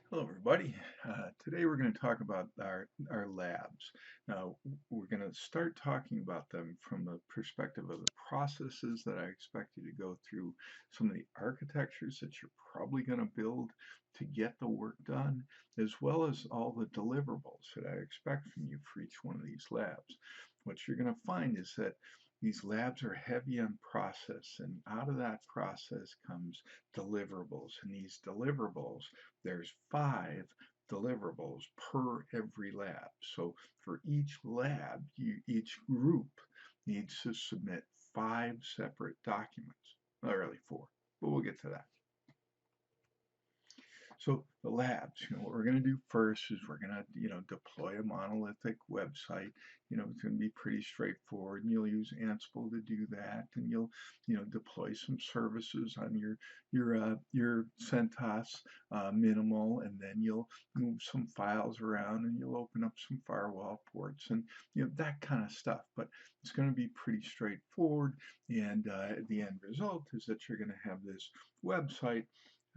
Hello, everybody. Today we're going to talk about our labs. Now, we're going to start talking about them from the perspective of the processes that I expect you to go through, some of the architectures that you're probably going to build to get the work done, as well as all the deliverables that I expect from you for each one of these labs. What you're going to find is that these labs are heavy on process, and out of that process comes deliverables. And these deliverables, there's 5 deliverables per every lab. So for each lab, each group needs to submit 5 separate documents. Not really 4, but we'll get to that. So the labs, what we're going to do first is we're going to, deploy a monolithic website. It's going to be pretty straightforward, and you'll use Ansible to do that, and you'll, deploy some services on your CentOS minimal, and then you'll move some files around, and you'll open up some firewall ports, and that kind of stuff. But it's going to be pretty straightforward, and the end result is that you're going to have this website.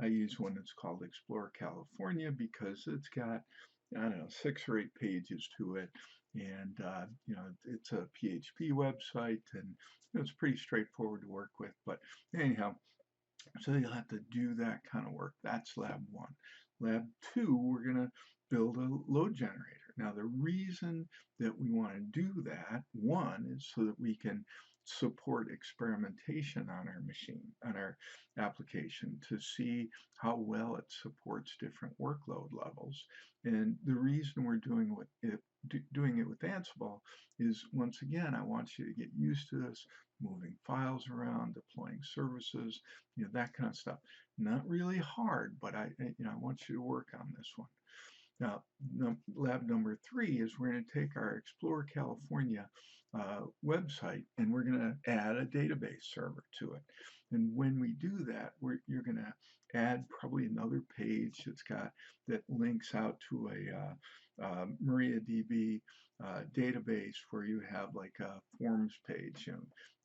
I use one that's called Explore California because it's got, I don't know, 6 or 8 pages to it. And, it's a PHP website, and it's pretty straightforward to work with. But anyhow, so you'll have to do that kind of work. That's lab one. Lab two, we're going to build a load generator. Now, the reason that we want to do that, one, is so that we can support experimentation on our machine, on our application, to see how well it supports different workload levels. And the reason we're doing it with Ansible is, once again, I want you to get used to this, moving files around, deploying services, that kind of stuff. Not really hard, but I want you to work on this one. Now, lab number 3 is we're going to take our Explore California website, and we're going to add a database server to it. And when we do that, you're going to add probably another page that links out to a MariaDB database where you have like a forms page.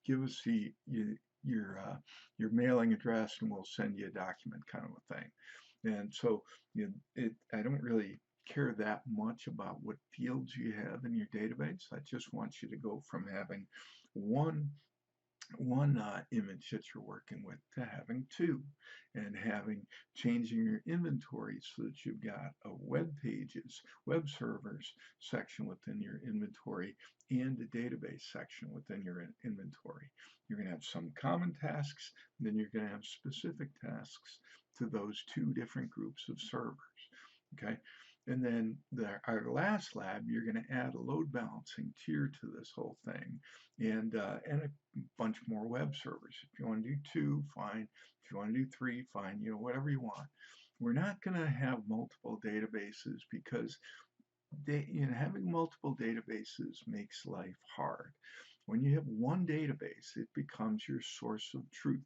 Give us your mailing address, and we'll send you a document, kind of a thing. And so I don't really care that much about what fields you have in your database. I just want you to go from having one image that you're working with to having 2, and changing your inventory so that you've got a web servers section within your inventory, and a database section within your inventory. You're going to have some common tasks, and then you're going to have specific tasks to those 2 different groups of servers. Okay, and then our last lab, you're going to add a load balancing tier to this whole thing, and a bunch more web servers. If you want to do 2, fine. If you want to do 3, fine. Whatever you want. We're not going to have multiple databases because having multiple databases makes life hard. When you have one database, it becomes your source of truth.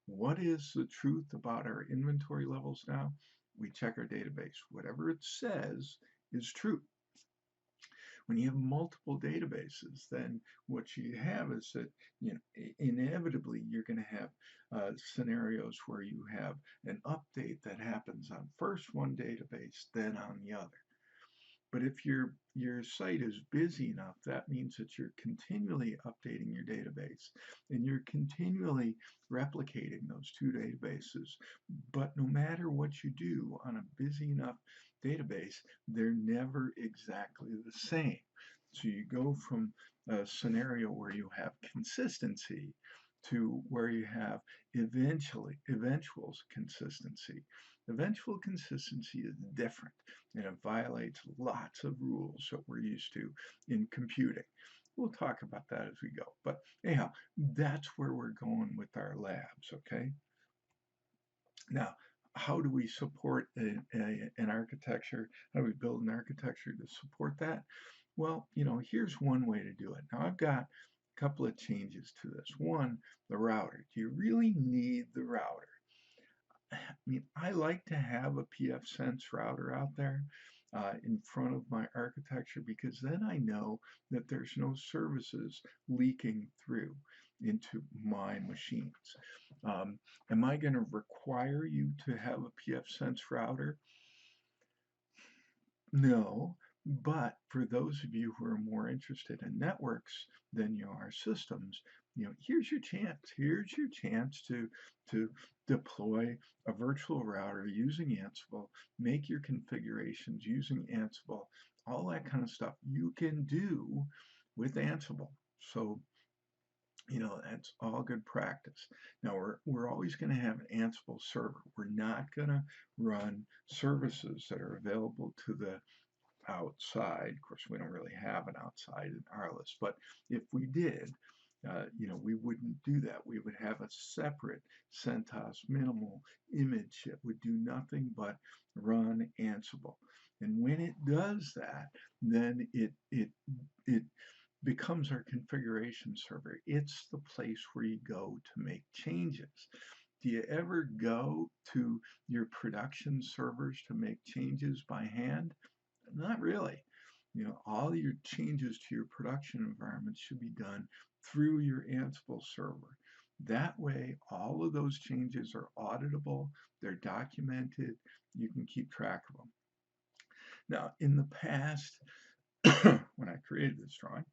What is the truth about our inventory levels now? We check our database. Whatever it says is true. When you have multiple databases, then what you have is that, inevitably you're going to have scenarios where you have an update that happens on first one database, then on the other. But if your site is busy enough, that means that you're continually updating your database, and you're continually replicating those 2 databases. But no matter what you do on a busy enough database, they're never exactly the same. So you go from a scenario where you have consistency to where you have eventual consistency. Eventual consistency is different, and it violates lots of rules that we're used to in computing. We'll talk about that as we go. But anyhow, that's where we're going with our labs, okay? Now, how do we support an architecture? How do we build an architecture to support that? Well, here's one way to do it. Now, I've got a couple of changes to this. One, the router. Do you really need the router? I mean, I like to have a pfSense router out there in front of my architecture, because then I know that there's no services leaking through into my machines. Am I going to require you to have a pfSense router? No, but for those of you who are more interested in networks than you are systems, here's your chance. Here's your chance to deploy a virtual router using Ansible, make your configurations using Ansible, all that kind of stuff you can do with Ansible. So that's all good practice. Now we're always going to have an Ansible server. We're not going to run services that are available to the outside. Of course, we don't really have an outside in our list, but if we did, we wouldn't do that. We would have a separate CentOS minimal image that would do nothing but run Ansible. And when it does that, then it becomes our configuration server. It's the place where you go to make changes. Do you ever go to your production servers to make changes by hand? Not really. All your changes to your production environment should be done through your Ansible server. That way, all of those changes are auditable, they're documented, you can keep track of them. Now, in the past, when I created this drawing,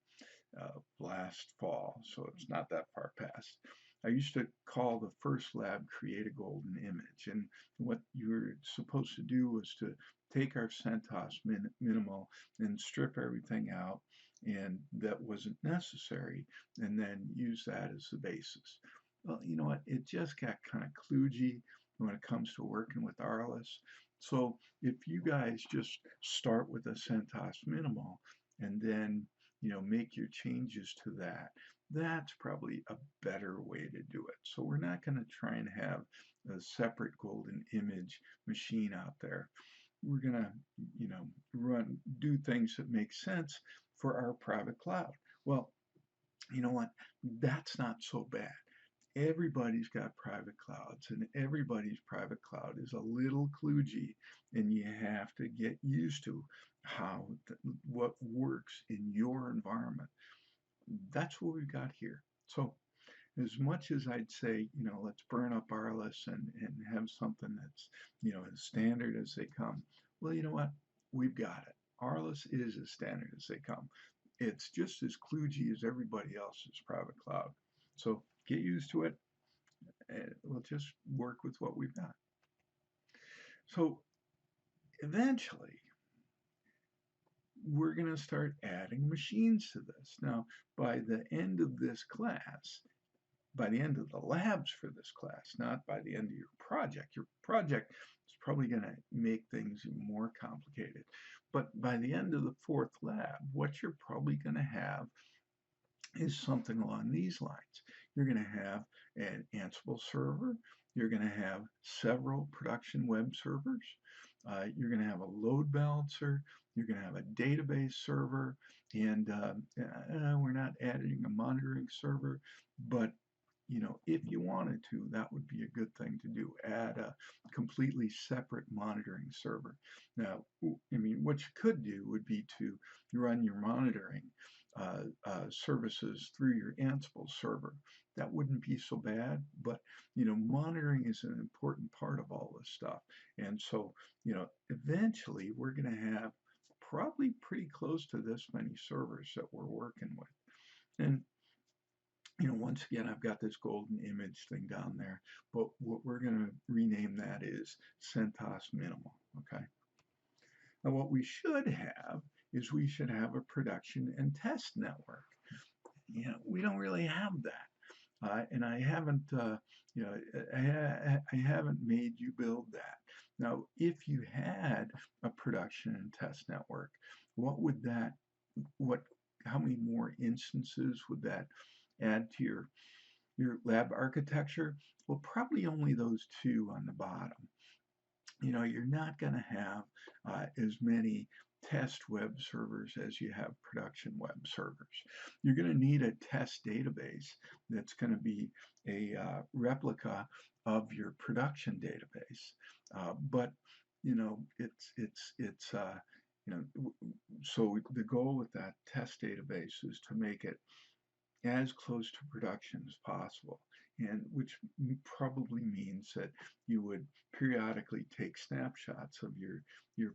last fall, so it's not that far past. I used to call the first lab create a golden image. And what you were supposed to do was to take our CentOS minimal and strip everything out and that wasn't necessary, and then use that as the basis. Well, you know what? It just got kind of kludgy when it comes to working with RLS. So if you guys just start with a CentOS minimal and then make your changes to that. That's probably a better way to do it. So we're not going to try and have a separate golden image machine out there. We're going to, do things that make sense for our private cloud. Well, you know what? That's not so bad. Everybody's got private clouds, and everybody's private cloud is a little kludgy, and you have to get used to what works in your environment. That's what we've got here. So as much as I'd say, let's burn up RLS and have something that's, as standard as they come. Well, you know what? We've got it. RLS is as standard as they come. It's just as kludgy as everybody else's private cloud. So get used to it. And we'll just work with what we've got. So eventually, we're going to start adding machines to this. Now, by the end of this class, by the end of the labs for this class, not by the end of your project is probably going to make things more complicated. But by the end of the fourth lab, what you're probably going to have is something along these lines. You're going to have an Ansible server. You're going to have several production web servers. You're going to have a load balancer. You're going to have a database server. And we're not adding a monitoring server, but if you wanted to, that would be a good thing to do. Add a completely separate monitoring server. Now, what you could do would be to run your monitoring services through your Ansible server. That wouldn't be so bad, but monitoring is an important part of all this stuff. And so, eventually we're going to have probably pretty close to this many servers that we're working with. And once again, I've got this golden image thing down there, but what we're going to rename that is CentOS minimal, okay? Now, what we should have is we should have a production and test network. We don't really have that. And I haven't, I haven't made you build that. Now, if you had a production and test network, how many more instances would that add to your lab architecture? Well, probably only those two on the bottom. You're not going to have as many test web servers as you have production web servers. You're going to need a test database that's going to be a replica of your production database. But so the goal with that test database is to make it as close to production as possible. and which probably means that you would periodically take snapshots of your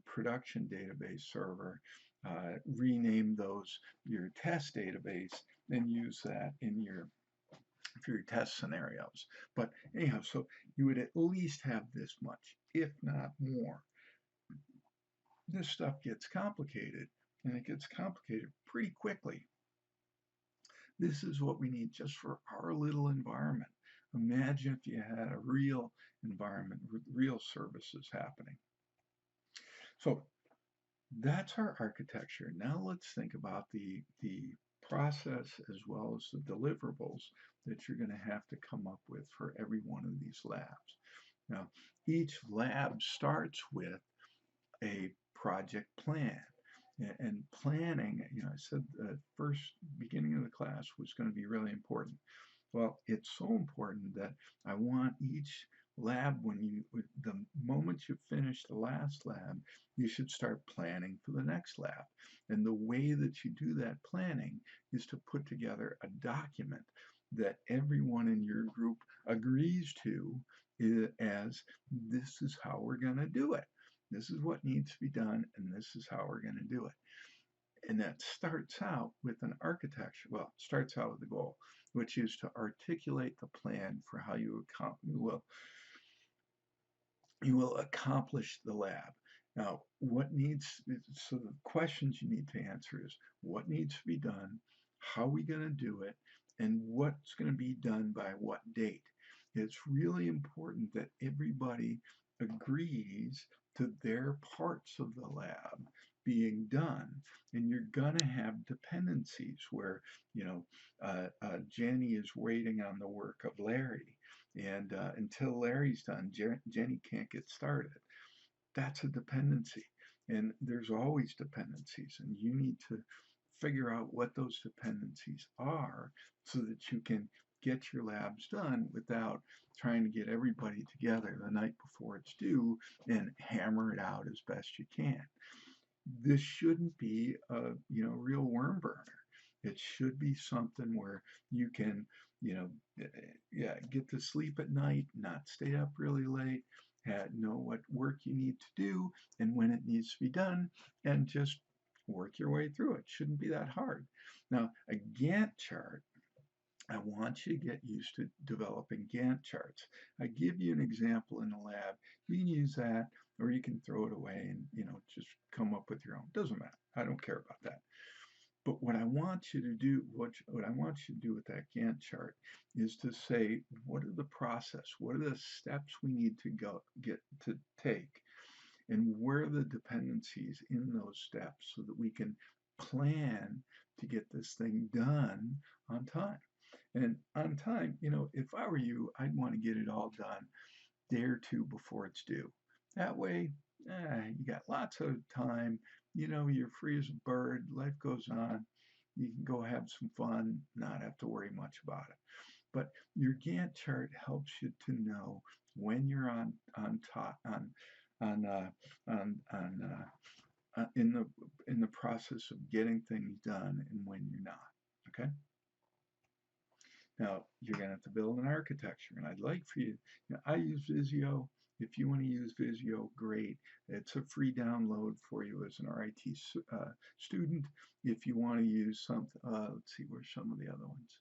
production database server, rename those your test database, and use that in your for your test scenarios. But anyhow, so you would at least have this much, if not more. This stuff gets complicated, and it gets complicated pretty quickly. This is what we need just for our little environment. Imagine if you had a real environment with real services happening. So that's our architecture. Now let's think about the process as well as the deliverables that you're going to have to come up with for every one of these labs. Now, each lab starts with a project plan. And planning, I said the first beginning of the class was going to be really important. Well, it's so important that I want each lab, the moment you finish the last lab, you should start planning for the next lab. And the way that you do that planning is to put together a document that everyone in your group agrees to as this is how we're going to do it. This is what needs to be done, and this is how we're going to do it. And that starts out with an architecture. Well, it starts out with a goal, which is to articulate the plan for how you will accomplish the lab. Now, so the questions you need to answer is what needs to be done, how are we going to do it, and what's going to be done by what date. It's really important that everybody agrees to their parts of the lab being done, and you're going to have dependencies where Jenny is waiting on the work of Larry, and until Larry's done, Jenny can't get started. That's a dependency, and there's always dependencies, and you need to figure out what those dependencies are so that you can get your labs done without trying to get everybody together the night before it's due and hammer it out as best you can. This shouldn't be a real worm burner. It should be something where you can get to sleep at night, not stay up really late, know what work you need to do and when it needs to be done, and just work your way through it. Shouldn't be that hard. Now, a Gantt chart, I want you to get used to developing Gantt charts. I give you an example in the lab. You can use that, or you can throw it away and just come up with your own. Doesn't matter. I don't care about that. But what I want you to do, what I want you to do with that Gantt chart is to say, what are the process? What are the steps we need to take? And where are the dependencies in those steps so that we can plan to get this thing done on time. And on time, if I were you, I'd want to get it all done day or two before it's due. That way, you got lots of time. You're free as a bird. Life goes on. You can go have some fun, not have to worry much about it. But your Gantt chart helps you to know when you're on top in the process of getting things done and when you're not. Okay. Now you're going to have to build an architecture, and I'd like for you. I use Visio. If you want to use Visio, great. It's a free download for you as an RIT student. If you want to use something, let's see, where's some of the other ones?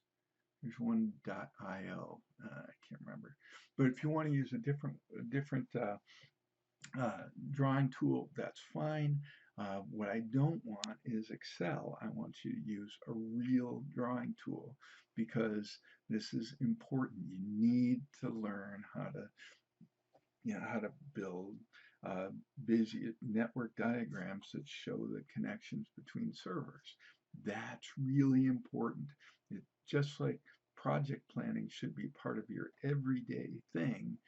There's one .io. I can't remember. But if you want to use a different drawing tool, that's fine. What I don't want is Excel. I want you to use a real drawing tool because this is important. You need to learn how to build busy network diagrams that show the connections between servers. That's really important. Just like project planning should be part of your everyday thing,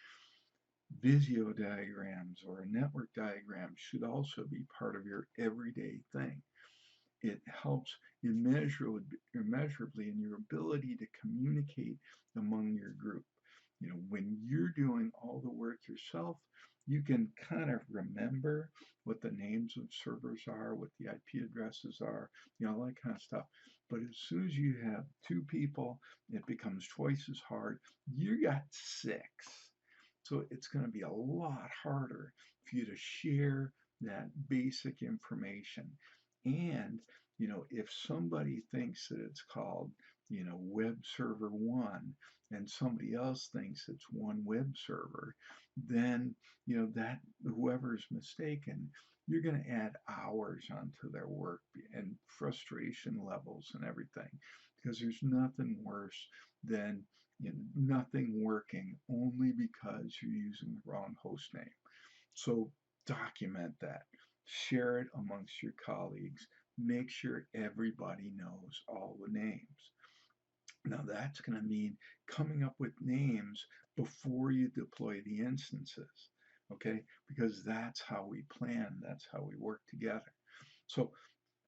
Visio diagrams or a network diagram should also be part of your everyday thing. It helps immeasurably in your ability to communicate among your group. When you're doing all the work yourself, you can kind of remember what the names of servers are, what the IP addresses are, all that kind of stuff. But as soon as you have two people, it becomes twice as hard. You got six. So it's going to be a lot harder for you to share that basic information. And, if somebody thinks that it's called, web server one, and somebody else thinks it's one web server, then, that whoever's mistaken, you're going to add hours onto their work and frustration levels and everything, because there's nothing worse than nothing working only because you're using the wrong host name. So document that, share it amongst your colleagues, make sure everybody knows all the names. Now that's going to mean coming up with names before you deploy the instances, okay? Because that's how we plan, that's how we work together. So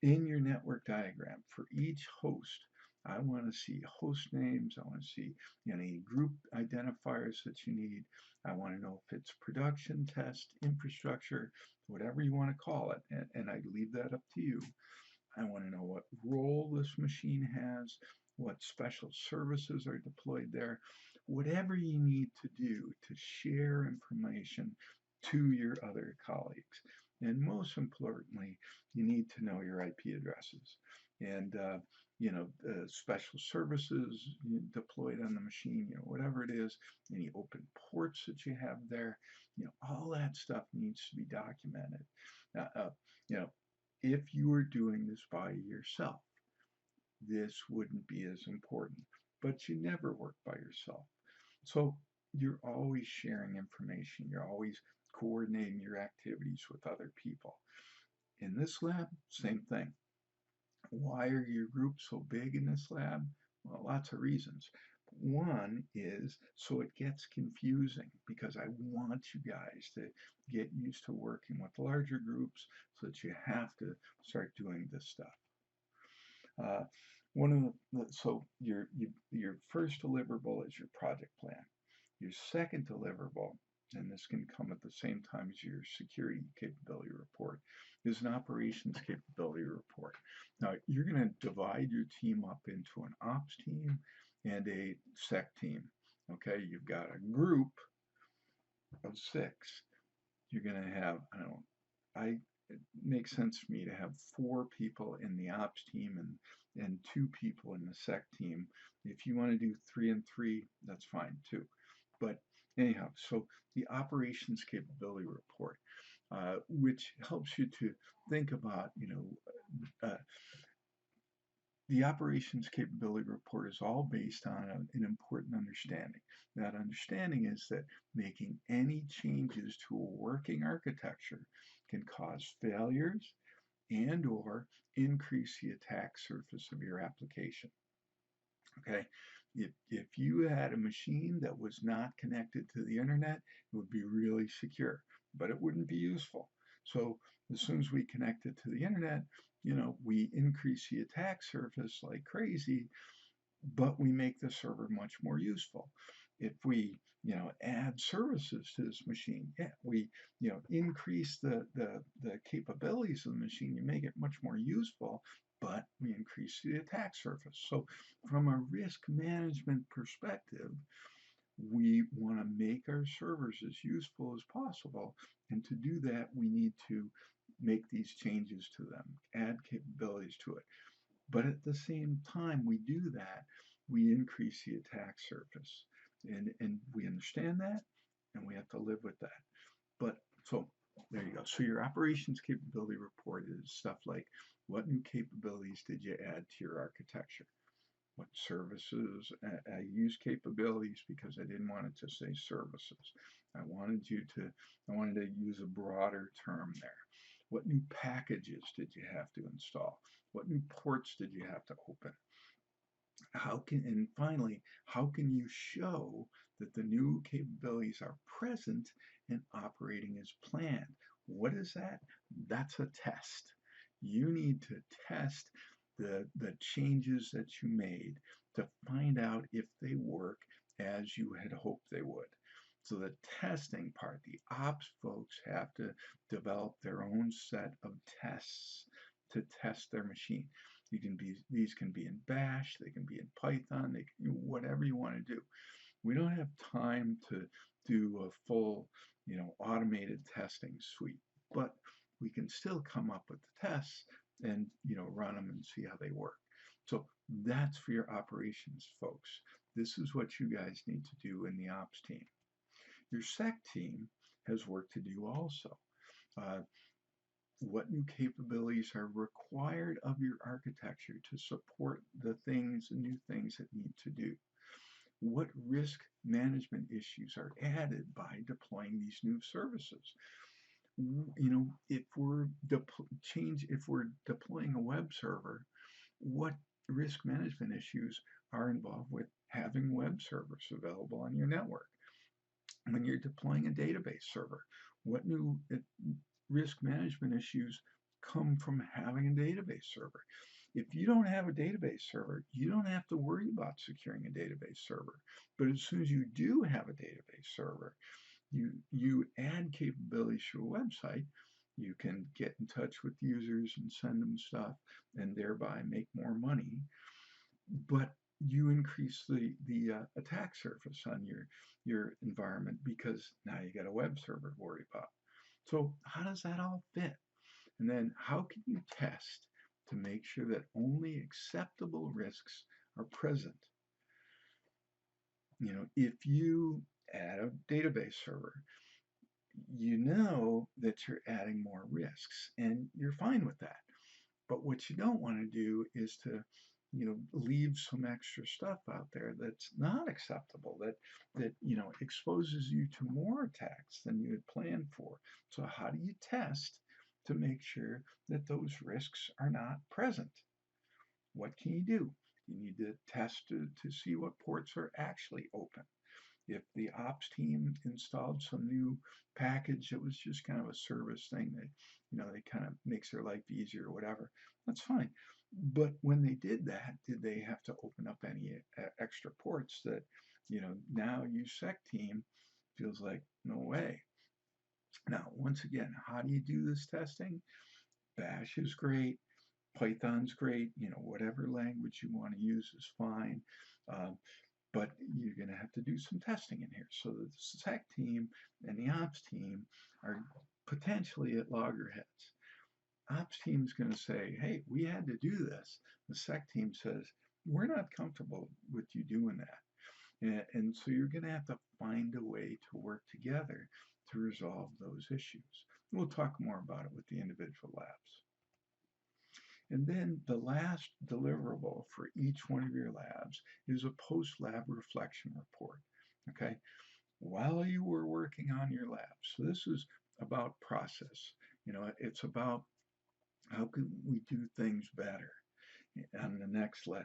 in your network diagram for each host, I want to see host names. I want to see any group identifiers that you need. I want to know if it's production, test, infrastructure, whatever you want to call it. And I leave that up to you. I want to know what role this machine has, what special services are deployed there, whatever you need to do to share information to your other colleagues. And most importantly, you need to know your IP addresses and special services deployed on the machine, whatever it is, any open ports that you have there, all that stuff needs to be documented. You know, if you were doing this by yourself, this wouldn't be as important, but you never work by yourself. So you're always sharing information. You're always coordinating your activities with other people. In this lab, same thing. Why are your groups so big in this lab? Well, lots of reasons. One is so it gets confusing because I want you guys to get used to working with larger groups so that you have to start doing this stuff. So your first deliverable is your project plan. Your second deliverable, and this can come at the same time as your security capability report, is an operations capability report. Now, you're going to divide your team up into an ops team and a sec team. Okay, you've got a group of six. You're going to have, I don't know, it makes sense for me to have 4 people in the ops team and 2 people in the sec team. If you want to do 3 and 3, that's fine too. But anyhow, so the operations capability report, which helps you to think about, the operations capability report is all based on an important understanding. That understanding is that making any changes to a working architecture can cause failures and or increase the attack surface of your application. Okay, if you had a machine that was not connected to the internet, it would be really secure, but it wouldn't be useful. So as soon as we connect it to the internet, we increase the attack surface like crazy, but we make the server much more useful. If we, add services to this machine, yeah, we, increase the capabilities of the machine, you make it much more useful, but we increase the attack surface. So from a risk management perspective, we want to make our servers as useful as possible. And to do that, we need to make these changes to them, add capabilities to it. But at the same time we do that, we increase the attack surface. And we understand that, and we have to live with that. But so there you go. So your operations capability report is stuff like, what new capabilities did you add to your architecture? What services? I use capabilities because I didn't want it to say services. I wanted to use a broader term there. What new packages did you have to install? What new ports did you have to open? And finally, how can you show that the new capabilities are present and operating as planned? What is that? That's a test. You need to test the changes that you made to find out if they work as you had hoped they would. So the testing part, the ops folks have to develop their own set of tests to test their machine. These can be in Bash, they can be in Python, they can, whatever you want to do. We don't have time to do a full, automated testing suite, but we can still come up with the tests and, run them and see how they work. So that's for your operations folks. This is what you guys need to do in the ops team. Your sec team has work to do also. Uh, what new capabilities are required of your architecture to support the new things that need to do? What risk management issues are added by deploying these new services? If we're deploying a web server, what risk management issues are involved with having web servers available on your network? When you're deploying a database server, what new risk management issues come from having a database server? If you don't have a database server, you don't have to worry about securing a database server. But as soon as you do have a database server, you add capabilities to your website. You can get in touch with users and send them stuff and thereby make more money. But you increase the attack surface on your environment because now you got a web server to worry about. So how does that all fit? And then how can you test to make sure that only acceptable risks are present? If you add a database server, you know that you're adding more risks and you're fine with that. But what you don't want to do is to, leave some extra stuff out there that's not acceptable, that exposes you to more attacks than you had planned for. So how do you test to make sure that those risks are not present? What can you do? You need to test to see what ports are actually open. If the ops team installed some new package that was just kind of a service thing that, they kind of makes their life easier or whatever, that's fine. But when they did that, did they have to open up any extra ports that, now you sec team feels like, no way. Now, once again, how do you do this testing? Bash is great. Python's great. Whatever language you want to use is fine. But you're going to have to do some testing in here. So the sec team and the ops team are potentially at loggerheads. Ops team is going to say, hey, we had to do this. The sec team says, we're not comfortable with you doing that. And so you're going to have to find a way to work together to resolve those issues. We'll talk more about it with the individual labs. And then the last deliverable for each one of your labs is a post-lab reflection report, okay? While you were working on your lab. So this is about process. It's about how can we do things better on the next lab.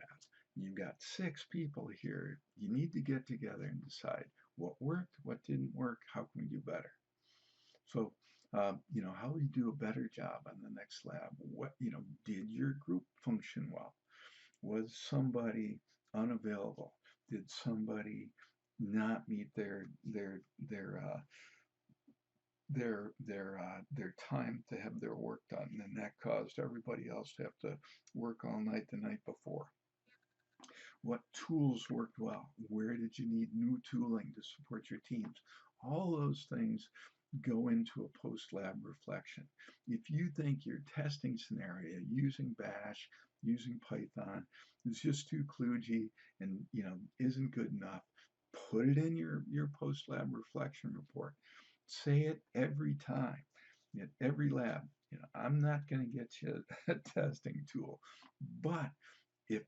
You've got 6 people here. You need to get together and decide what worked, what didn't work, how can we do better? So how will you do a better job on the next lab? What, did your group function well? Was somebody unavailable? Did somebody not meet their time to have their work done, and that caused everybody else to have to work all night the night before? What tools worked well? Where did you need new tooling to support your teams? All those things go into a post-lab reflection. If you think your testing scenario using Bash, using Python is just too kludgy and isn't good enough, put it in your post-lab reflection report. Say it every time, at every lab. I'm not going to get you a testing tool, but if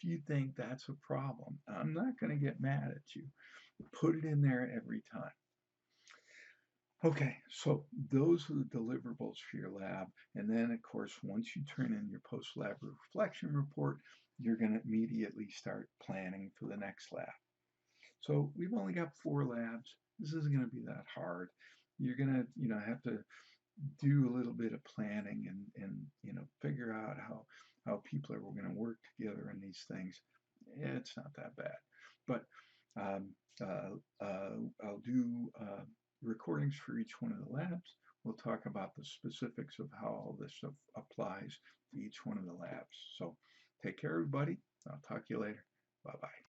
you think that's a problem, I'm not going to get mad at you. Put it in there every time. Okay, so those are the deliverables for your lab. And then, of course, once you turn in your post-lab reflection report, you're going to immediately start planning for the next lab. So we've only got 4 labs. This isn't going to be that hard. You're going to, have to do a little bit of planning and figure out how people are going to work together in these things. It's not that bad. But I'll do recordings for each one of the labs. We'll talk about the specifics of how all this stuff applies to each one of the labs. So take care, everybody. I'll talk to you later. Bye-bye.